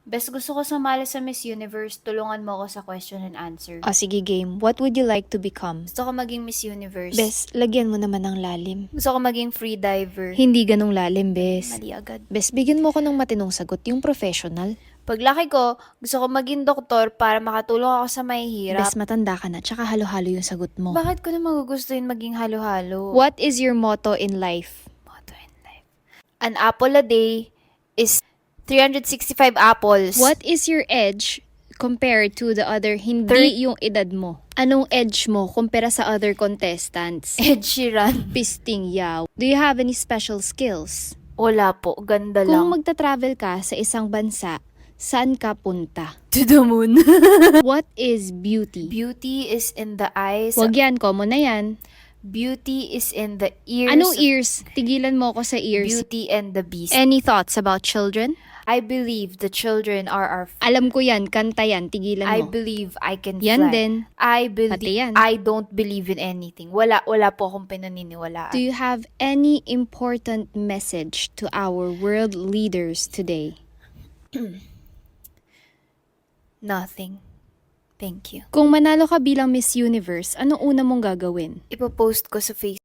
Bes, gusto ko sumali sa Miss Universe. Tulungan mo ako sa question and answer. O sige game, what would you like to become? Gusto ko maging Miss Universe. Bes, lagyan mo naman ng lalim. Gusto ko maging free diver. Hindi ganong lalim, Bes. Mali agad. Bes, bigyan mo ko ng matinong sagot, yung professional. Paglaki ko, gusto ko maging doktor para makatulong ako sa mahihirap. Bes, matanda ka na, tsaka halo-halo yung sagot mo. Bakit ko na magugustuhin maging halo-halo? What is your motto in life? Motto in life. An apple a day is 365 apples. What is your edge compared to the other, hindi yung edad mo? Anong edge mo kumpara sa other contestants? Ed Sheeran. Pisting yaw. Do you have any special skills? Wala po, ganda Kung lang. magta-travel ka sa isang bansa, saan ka punta? To the moon. What is beauty? Beauty is in the eyes. Wag yan, common na yan. Beauty is in the ears. Anong ears? Tigilan mo ko sa ears. Beauty and the Beast. Any thoughts about children? I believe the children are our Alam ko yan, kanta yan, tigilan I mo. believe I can Yan fly. din. I Pati believe yan. I don't believe in anything. Wala po akong pinaniniwalaan. Do you have any important message to our world leaders today? Nothing. Thank you. Kung manalo ka bilang Miss Universe, anong una mong gagawin? Ipopost ko sa Facebook.